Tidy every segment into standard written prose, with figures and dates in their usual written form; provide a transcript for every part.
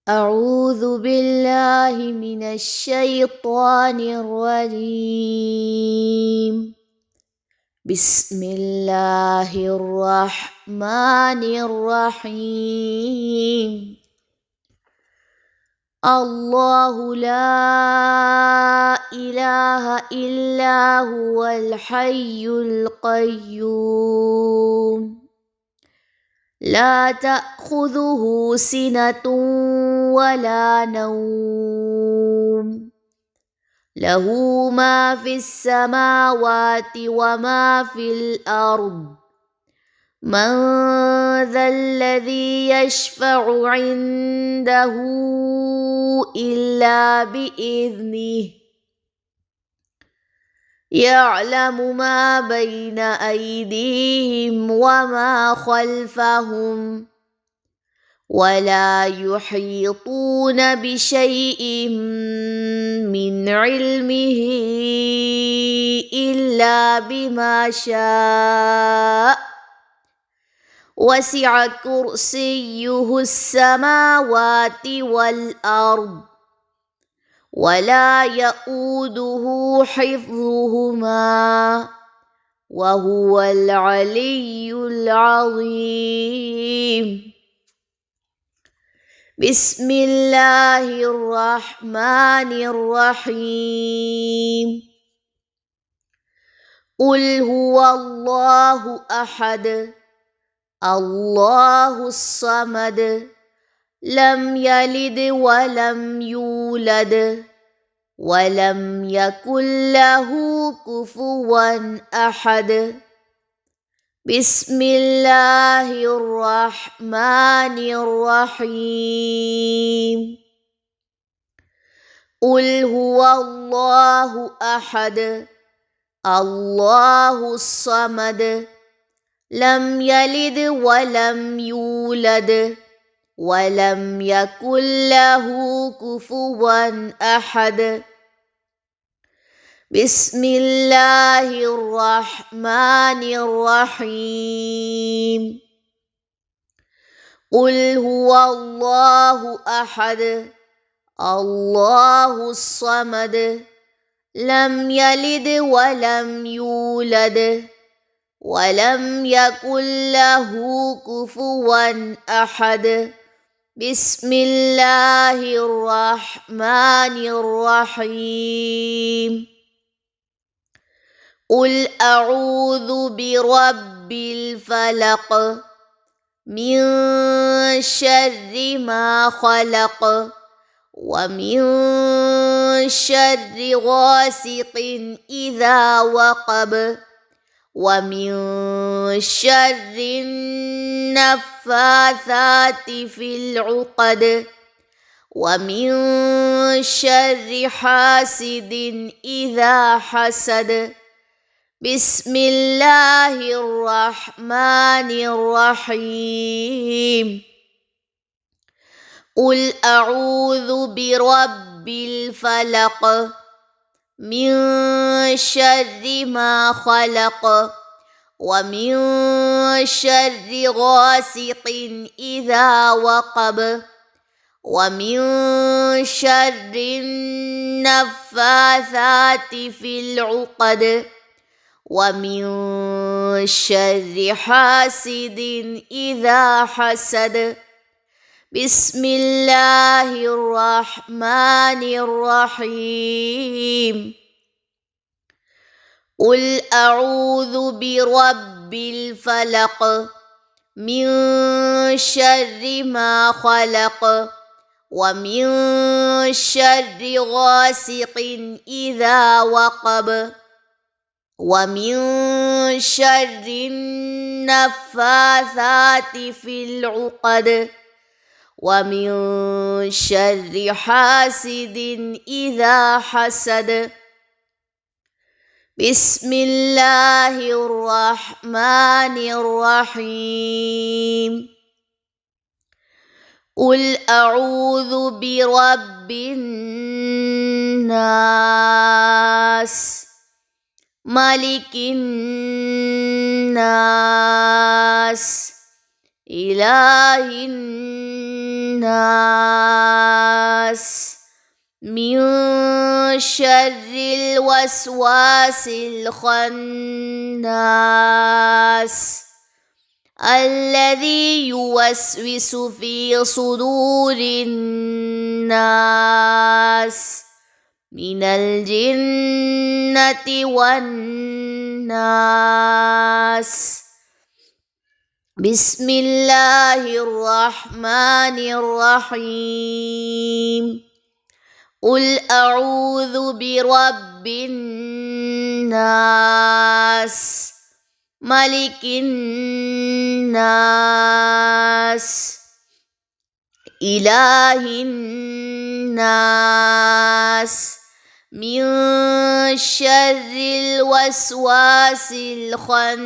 أعوذ بالله من الشيطان الرجيم. بسم الله الرحمن الرحيم. الله لا إله إلا هو الحي القيوم لا تأخذه سنة ولا نوم له ما في السماوات وما في الأرض من ذا الذي يشفع عنده إلا بإذنه يعلم ما بين أيديهم وما خلفهم ولا يحيطون بشيء من علمه إلا بما شاء وسع كرسيه السماوات والأرض ولا يؤوده حفظهما وهو العلي العظيم. بسم الله الرحمن الرحيم. قل هو الله أحد الله الصمد لم يلد ولم يولد ولم يكن له كفوا أحد. بسم الله الرحمن الرحيم. قل هو الله أحد الله الصمد لم يلد ولم يولد ولم يكن له كفوا أحد. بسم الله الرحمن الرحيم. قل هو الله أحد الله الصمد لم يلد ولم يولد ولم يكن له كفوا أحد. بسم الله الرحمن الرحيم. قل أعوذ برب الفلق من شر ما خلق ومن شر غاسق إذا وقب ومن شر النفاثات في العقد ومن شر حاسد إذا حسد. بسم الله الرحمن الرحيم. قل أعوذ برب الفلق من شر ما خلق ومن شر غاسق إذا وقب ومن شر النفاثات في العقد ومن شر حاسد إذا حسد. بسم الله الرحمن الرحيم. قل أعوذ برب الفلق من شر ما خلق ومن شر غاسق إذا وقب ومن شر النفاثات في العقد ومن شر حاسد إذا حسد. بسم الله الرحمن الرحيم. قل أعوذ برب الناس ملك الناس إله الناس من شر الوسواس الخناس الذي يوسوس في صدور الناس من الجنة والناس. بسم الله الرحمن الرحيم. قل أعوذ برب الناس ملك الناس إله الناس من شر الوسواس الخناس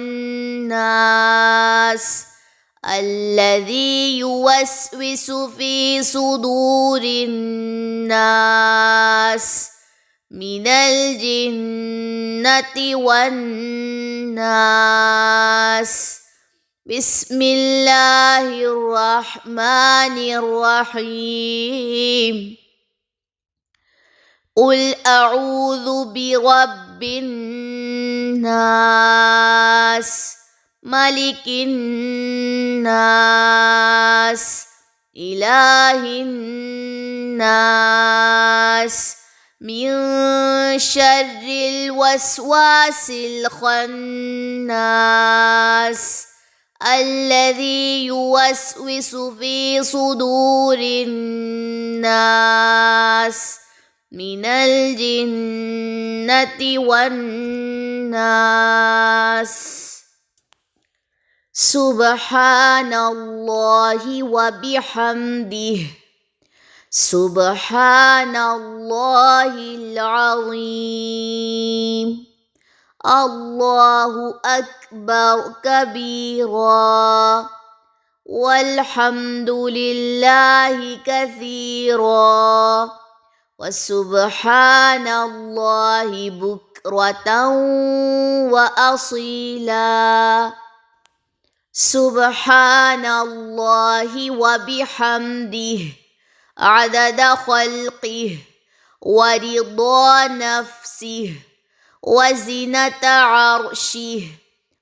الذي يوسوس في صدور الناس من الجنة والناس. بسم الله الرحمن الرحيم. قل أعوذ برب الناس ملك الناس إله الناس من شر الوسواس الخناس الذي يوسوس في صدور الناس من الجنة والناس. سبحان الله وبحمده سبحان الله العظيم. الله أكبر كبيرا والحمد لله كثيرا وسبحان الله بكرة وأصيلا. سبحان الله وبحمده عدد خلقه ورضا نفسه وزنة عرشه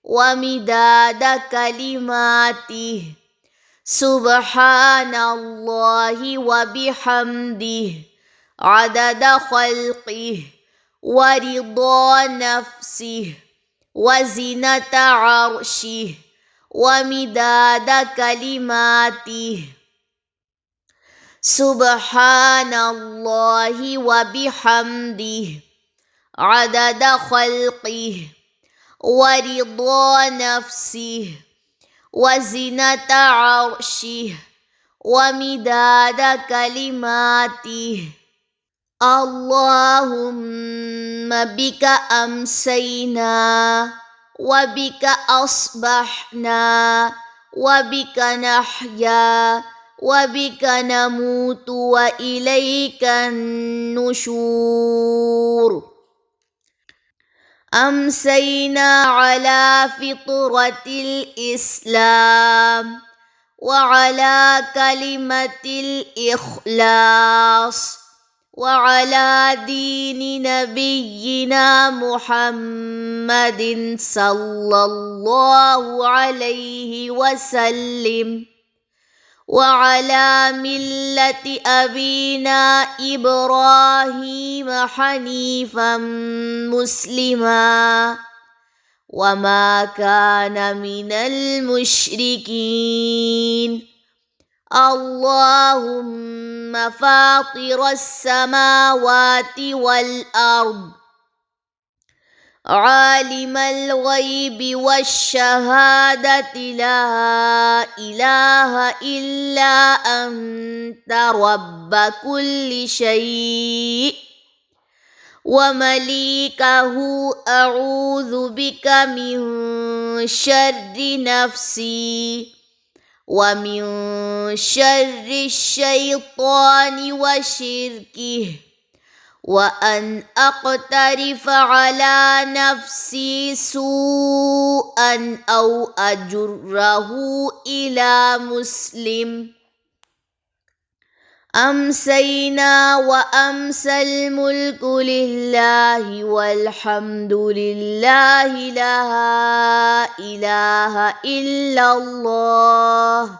ومداد كلماته. سبحان الله وبحمده عدد خلقه ورضا نفسه وزنة عرشه ومداد كلماته. سبحان الله وبحمده عدد خلقه ورضا نفسه وزنة عرشه ومداد كلماته. اللهم بك أمسينا وبك أصبحنا وبك نحيا وبك نموت وإليك النشور. أمسينا على فطرة الإسلام وعلى كلمة الإخلاص وعلى دين نبينا محمد صلى الله عليه وسلم وعلى ملة أبينا إبراهيم حنيفا مسلما وما كان من المشركين. اللهم فاطر السماوات والأرض عالم الغيب والشهادة لا إله إلا أنت رب كل شيء ومليكه أعوذ بك من شر نفسي ومن شر الشيطان وشركه وأن أقترف على نفسي سوءا أو أجره إلى مسلم. أمسينا وأمسى الملك لله والحمد لله لا إله إلا الله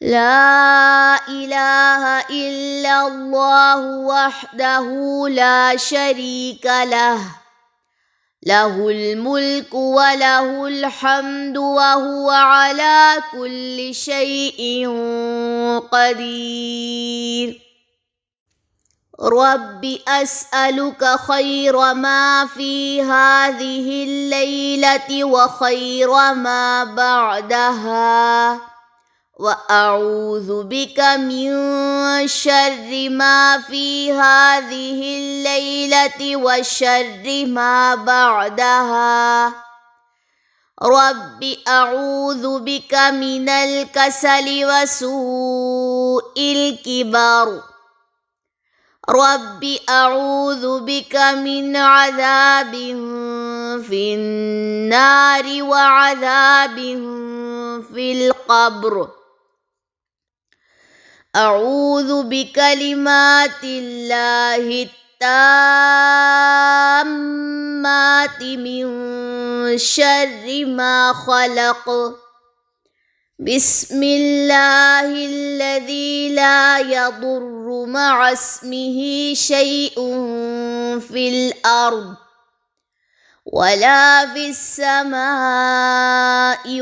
لا إله إلا الله وحده لا شريك له له الملك وله الحمد وهو على كل شيء قدير رب أسألك خير ما في هذه الليلة وخير ما بعدها وأعوذ بك من شر ما في هذه الليلة وشر ما بعدها رب أعوذ بك من الكسل وسوء الكبر رب أعوذ بك من عذاب في النار وعذاب في القبر أعوذ بكلمات الله التامات من شر ما خلق بسم الله الذي لا يضر مع اسمه شيء في الأرض ولا في السماء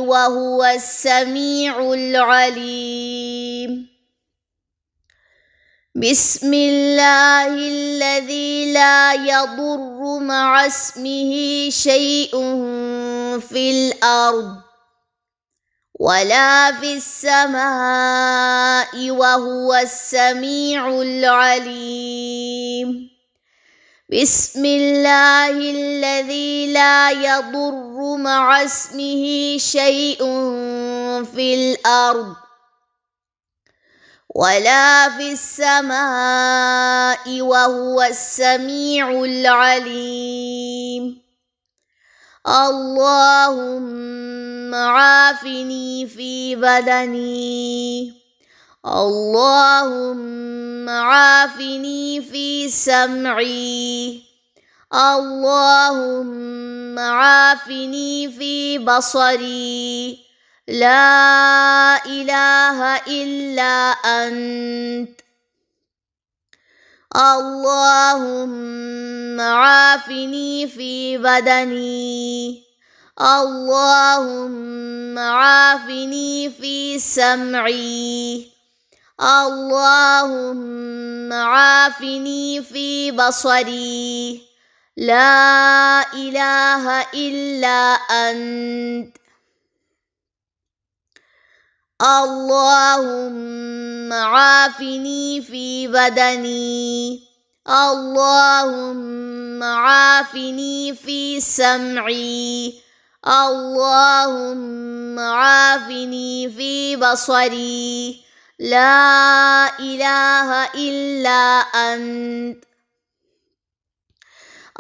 وهو السميع العليم بسم الله الذي لا يضر مع اسمه شيء في الأرض ولا في السماء وهو السميع العليم بسم الله الذي لا يضر مع اسمه شيء في الأرض ولا في السماء وهو السميع العليم اللهم عافني في بدني اللهم عافني في سمعي اللهم عافني في بصري لا إله إلا أنت اللهم عافني في بدني اللهم عافني في سمعي اللهم عافني في بصري لا إله إلا أنت اللهم عافني في بدني اللهم عافني في سمعي اللهم عافني في بصري لا إله إلا أنت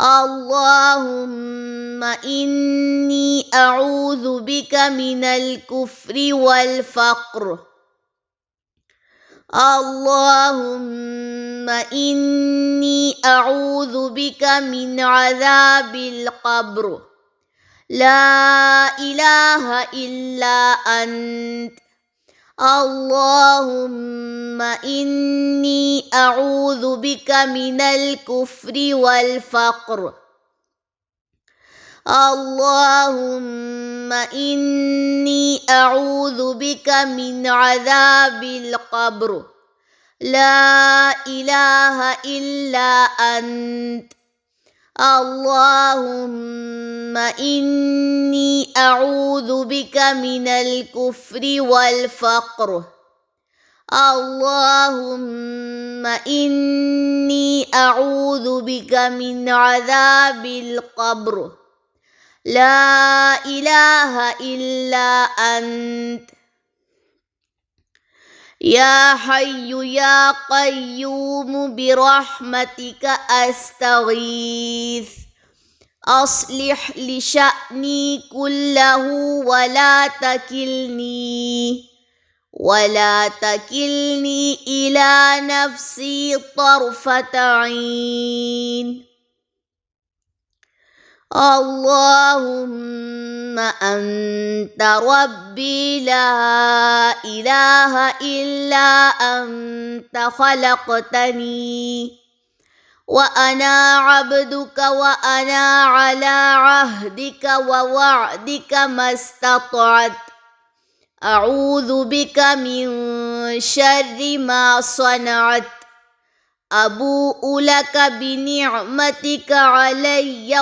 اللهم إني أعوذ بك من الكفر والفقر اللهم إني أعوذ بك من عذاب القبر لا إله إلا أنت اللهم إني أعوذ بك من الكفر والفقر اللهم إني أعوذ بك من عذاب القبر لا إله إلا أنت اللهم إني أعوذ بك من الكفر والفقر اللهم إني أعوذ بك من عذاب القبر لا إله إلا أنت يا حي يا قيوم برحمتك أستغيث أصلح لشأني كله ولا تكلني إلى نفسي طرفة عين. اللهم أنت ربي لا إله إلا أنت خلقتني وأنا عبدك وأنا على عهدك ووعدك ما استطعت. أعوذ بك من شر ما صنعت. أبوء لك بنعمتك علي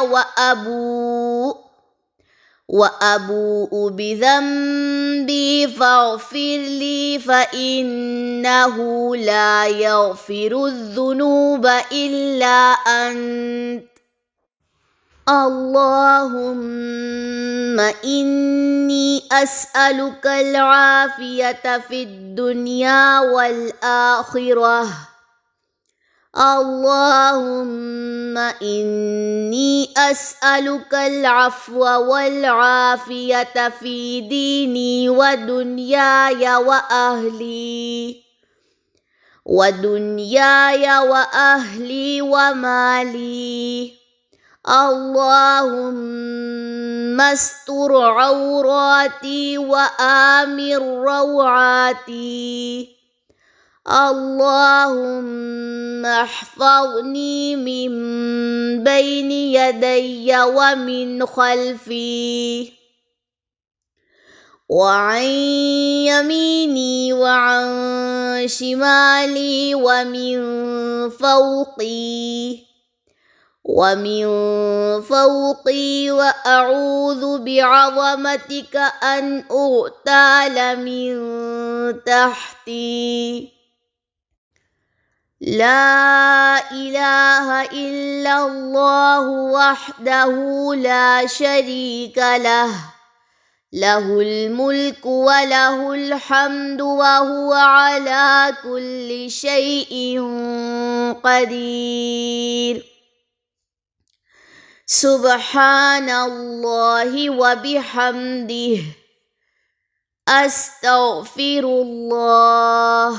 وأبوء بذنبي فاغفر لي فإنه لا يغفر الذنوب إلا أنت. اللهم إني أسألك العافية في الدنيا والآخرة. اللهم إني أسألك العفو والعافية في ديني ودنياي ومالي. اللهم استر عوراتي وآمن روعاتي. اللهم احفظني من بين يدي ومن خلفي وعن يميني وعن شمالي ومن فوقي وأعوذ بعظمتك أن أغتال من تحتي. لا إله إلا الله وحده لا شريك له، له الملك وله الحمد وهو على كل شيء قدير. سبحان الله وبحمده. أستغفر الله.